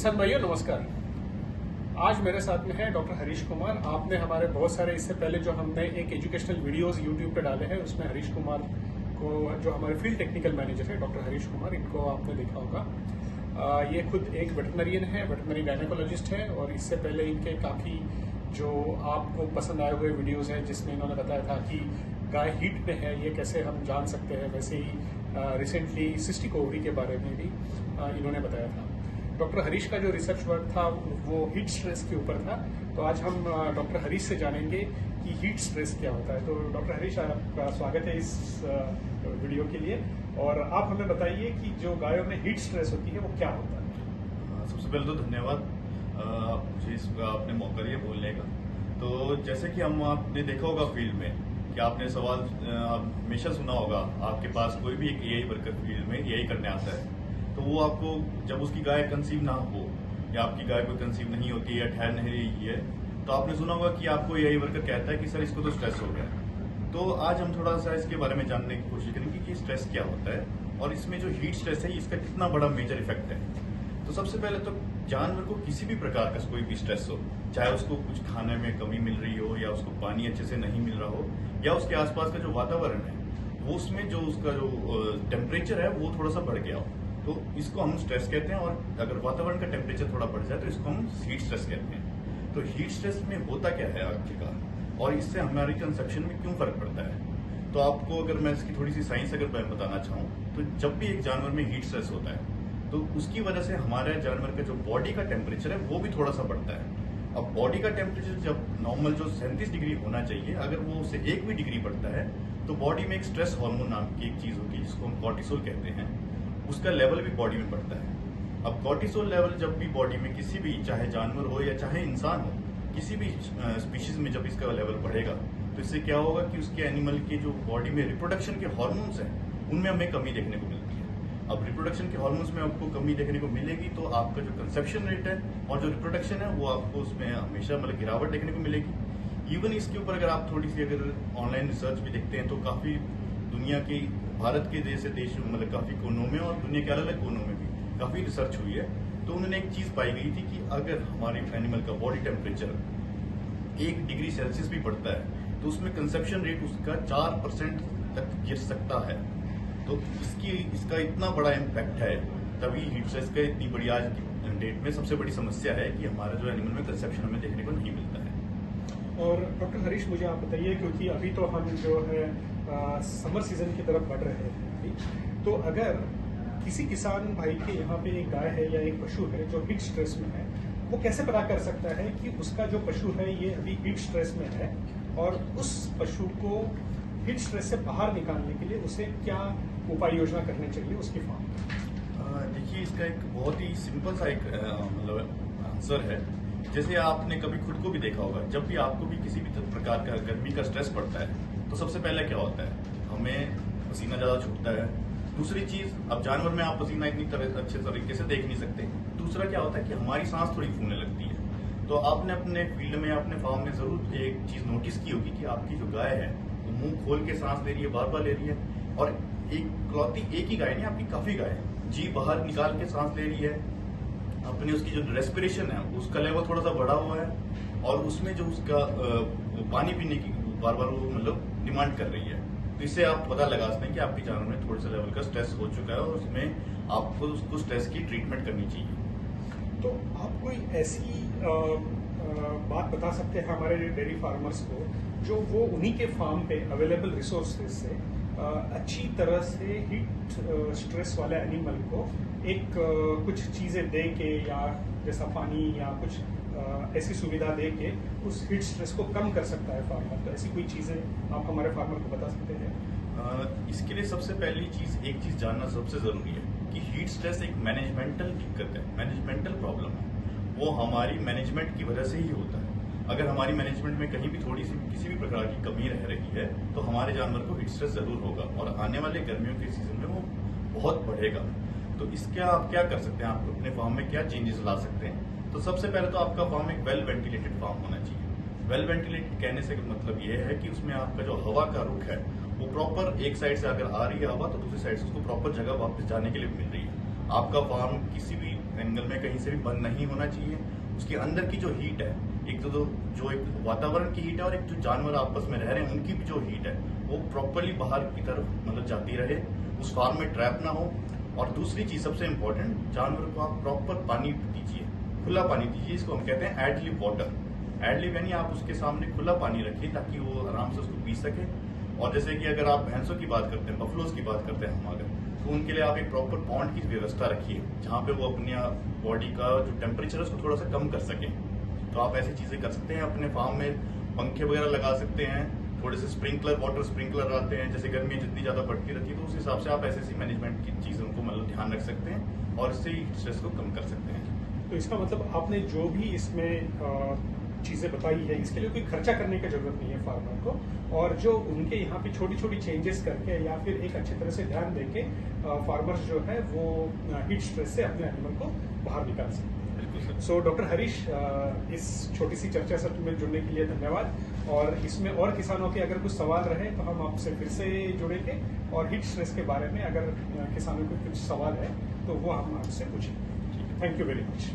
किसान भाइयों नमस्कार। आज मेरे साथ में है डॉक्टर हरीश कुमार। आपने हमारे बहुत सारे इससे पहले जो हमने एक एजुकेशनल वीडियोस यूट्यूब पे डाले हैं उसमें हरीश कुमार को, जो हमारे फील्ड टेक्निकल मैनेजर है डॉक्टर हरीश कुमार, इनको आपने देखा होगा। ये खुद एक वेटरनरियन है, वेटरनरी गायनेकोलॉजिस्ट है, और इससे पहले इनके काफ़ी जो आपको पसंद आए हुए वीडियोस हैं जिसमें इन्होंने बताया था कि गाय हीट पे है, ये कैसे हम जान सकते हैं। वैसे ही रिसेंटली सिस्टिक ओवरी के बारे में भी इन्होंने बताया था। डॉक्टर हरीश का जो रिसर्च वर्क था वो हीट स्ट्रेस के ऊपर था। तो आज हम डॉक्टर हरीश से जानेंगे कि हीट स्ट्रेस क्या होता है। तो डॉक्टर हरीश, आपका स्वागत है इस वीडियो के लिए, और आप हमें बताइए कि जो गायों में हीट स्ट्रेस होती है वो क्या होता है। सबसे पहले तो धन्यवाद मुझे इसका आपने मौका दिया बोलने का। तो जैसे कि आपने देखा होगा फील्ड में कि आपने सवाल हमेशा सुना होगा, आपके पास कोई भी एक एआई वर्कर फील्ड में एआई करने आता है तो वो आपको जब उसकी गाय कंसीव ना हो या आपकी गाय कोई कंसीव नहीं होती है या ठहर नहीं रही है तो आपने सुना होगा कि आपको एआई वर्कर कहता है कि सर इसको तो स्ट्रेस हो गया। तो आज हम थोड़ा सा इसके बारे में जानने की कोशिश करेंगे कि स्ट्रेस क्या होता है और इसमें जो हीट स्ट्रेस है इसका कितना बड़ा मेजर इफेक्ट है। तो सबसे पहले तो जानवर को किसी भी प्रकार का कोई भी स्ट्रेस हो, चाहे उसको कुछ खाने में कमी मिल रही हो या उसको पानी अच्छे से नहीं मिल रहा हो या उसके आसपास का जो वातावरण है वो उसमें जो उसका जो टेम्परेचर है वो थोड़ा सा बढ़ गया हो, तो इसको हम स्ट्रेस कहते हैं। और अगर वातावरण का टेम्परेचर थोड़ा बढ़ जाए तो इसको हम हीट स्ट्रेस कहते हैं। तो हीट स्ट्रेस में होता क्या है आखिरकार और इससे हमारी कंसेप्शन में क्यों फर्क पड़ता है। तो आपको अगर मैं इसकी थोड़ी सी साइंस अगर मैं बताना चाहूँ तो जब भी एक जानवर में हीट स्ट्रेस होता है तो उसकी वजह से हमारे जानवर का जो बॉडी का टेम्परेचर है वो भी थोड़ा सा बढ़ता है। अब बॉडी का टेम्परेचर जब नॉर्मल जो 37 डिग्री होना चाहिए, अगर वो उससे 1 भी डिग्री बढ़ता है तो बॉडी में एक स्ट्रेस हार्मोन नाम की एक चीज होती है जिसको हम कॉर्टिसोल कहते हैं, उसका लेवल भी बॉडी में बढ़ता है। अब कॉर्टिसोल लेवल जब भी बॉडी में किसी भी, चाहे जानवर हो या चाहे इंसान हो, किसी भी स्पीशीज में जब इसका लेवल बढ़ेगा तो इससे क्या होगा कि उसके एनिमल के जो बॉडी में रिप्रोडक्शन के हार्मोन्स हैं उनमें हमें कमी देखने को मिलती है। अब रिप्रोडक्शन के हार्मोन्स में आपको कमी देखने को मिलेगी तो आपका जो कंसेप्शन रेट है और जो रिप्रोडक्शन है वो आपको उसमें हमेशा मतलब गिरावट देखने को मिलेगी। इवन इसके ऊपर अगर आप थोड़ी सी अगर ऑनलाइन रिसर्च भी देखते हैं तो काफी दुनिया की, भारत के जैसे देश मतलब काफी कोनों में और दुनिया के अलग अलग कोनों में भी काफी रिसर्च हुई है। तो उन्होंने एक चीज पाई गई थी कि अगर हमारे एनिमल का बॉडी टेम्परेचर 1 डिग्री सेल्सियस भी बढ़ता है तो उसमें कंसेप्शन रेट उसका 4% तक गिर सकता है। तो इसका इतना बड़ा इम्पैक्ट है, तभी हीट स्ट्रेस का इतनी बड़ी आज की डेट में सबसे बड़ी समस्या है कि हमारा जो एनिमल में कंसेप्शन हमें देखने को नहीं मिलता है। और डॉक्टर हरीश, मुझे आप बताइए, क्योंकि अभी तो हम जो है समर सीजन की तरफ बढ़ रहे हैं, तो अगर किसी किसान भाई के यहाँ पे एक गाय है या एक पशु है जो हीट स्ट्रेस में है, वो कैसे पता कर सकता है कि उसका जो पशु है ये अभी हीट स्ट्रेस में है, और उस पशु को हीट स्ट्रेस से बाहर निकालने के लिए उसे क्या उपाय योजना करनी चाहिए उसकी फार्म में? देखिए, इसका एक बहुत ही सिंपल सा एक मतलब आंसर है। जैसे आपने कभी खुद को भी देखा होगा, जब भी आपको भी किसी भी प्रकार का गर्मी का स्ट्रेस पड़ता है तो सबसे पहले क्या होता है, हमें पसीना ज्यादा छूटता है। दूसरी चीज, अब जानवर में आप पसीना इतनी अच्छे तरीके से देख नहीं सकते। दूसरा क्या होता है कि हमारी सांस थोड़ी फूलने लगती है। तो आपने अपने फील्ड में, अपने फार्म में जरूर एक चीज नोटिस की होगी कि आपकी जो गाय है वो मुंह खोल के सांस ले रही है, बार बार ले रही है, और एक ही गाय नहीं, आपकी काफी गाय है, जी बाहर निकाल के सांस ले रही है। अपने उसकी जो रेस्पिरेशन है उसका लेवल थोड़ा सा बढ़ा हुआ है और उसमें जो उसका पानी पीने की बार बार वो मतलब डिमांड कर रही है। तो इससे आप पता लगा सकते हैं कि आपके जानवर में थोड़े से लेवल का स्ट्रेस हो चुका है और उसमें आपको उसको स्ट्रेस की ट्रीटमेंट करनी चाहिए। तो आप कोई ऐसी बात बता सकते हैं हमारे डेयरी फार्मर्स को जो वो उन्हीं के फार्म पे अवेलेबल रिसोर्सेज से अच्छी तरह से हीट स्ट्रेस वाले एनिमल को एक कुछ चीजें दे के, या जैसा पानी या कुछ ऐसी सुविधा दे के उस हीट स्ट्रेस को कम कर सकता है फार्मर? तो ऐसी कोई चीजें आप हमारे फार्मर को बता सकते हैं? इसके लिए सबसे पहली चीज, एक चीज जानना सबसे जरूरी है कि हीट स्ट्रेस एक मैनेजमेंटल दिक्कत है, मैनेजमेंटल प्रॉब्लम है। वो हमारी मैनेजमेंट की वजह से ही होता है। अगर हमारी मैनेजमेंट में कहीं भी थोड़ी सी किसी भी प्रकार की कमी रह रही है तो हमारे जानवर को हीट स्ट्रेस जरूर होगा और आने वाले गर्मियों के सीजन में वो बहुत बढ़ेगा। तो इसका आप क्या कर सकते हैं, आप अपने फार्म में क्या चेंजेस ला सकते हैं। तो सबसे पहले तो आपका फार्म एक वेल वेंटिलेटेड फार्म होना चाहिए। वेल वेंटिलेटेड कहने से मतलब ये है कि उसमें आपका जो हवा का रुख है वो प्रॉपर, एक साइड से अगर आ रही है हवा तो दूसरी साइड से उसको प्रॉपर जगह वापस जाने के लिए मिल रही है। आपका फार्म किसी भी एंगल में कहीं से भी बंद नहीं होना चाहिए। उसके अंदर की जो हीट है, एक तो जो एक वातावरण की हीट है और एक जो जानवर आपस में रह रहे हैं उनकी भी जो हीट है वो प्रॉपरली बाहर की तरफ मतलब जाती रहे, उस फार्म में ट्रैप ना हो। और दूसरी चीज सबसे इम्पोर्टेंट, जानवर को आप प्रॉपर पानी दीजिए, खुला पानी दीजिए। इसको हम कहते हैं एड लिव वाटर। एड लिव यानी आप उसके सामने खुला पानी रखिए ताकि वो आराम से उसको पी सके। और जैसे कि अगर आप भैंसों की बात करते हैं, बफलोज की बात करते हैं हम अगर, तो उनके लिए आप एक प्रॉपर पॉन्ड की व्यवस्था रखिए जहाँ पे वो अपने बॉडी का जो टेम्परेचर है उसको थोड़ा सा कम कर सके। तो आप ऐसी चीजें कर सकते हैं अपने फार्म में, पंखे वगैरह लगा सकते हैं, थोड़े से स्प्रिंकलर, वाटर स्प्रिंकलर आते हैं, जैसे गर्मी जितनी ज्यादा बढ़ती रहती है तो उस हिसाब से आप ऐसी मैनेजमेंट की चीजों को मतलब ध्यान रख सकते हैं और इससे स्ट्रेस को कम कर सकते हैं। तो इसका मतलब आपने जो भी इसमें चीजें बताई है इसके लिए कोई खर्चा करने की जरूरत नहीं है फार्मर को, और जो उनके यहाँ पे छोटी छोटी चेंजेस करके या फिर एक अच्छी तरह से ध्यान देके फार्मर्स जो है वो हीट स्ट्रेस से अपने एनिमल को बाहर निकाल सकते हैं। बिल्कुल सर। सो डॉक्टर हरीश, इस छोटी सी चर्चा से में जुड़ने के लिए धन्यवाद। और इसमें और किसानों के अगर कुछ सवाल रहे तो हम आपसे फिर से जुड़ेंगे, और हीट स्ट्रेस के बारे में अगर किसानों को कुछ सवाल है तो वो हम आपसे पूछेंगे। Thank you very much.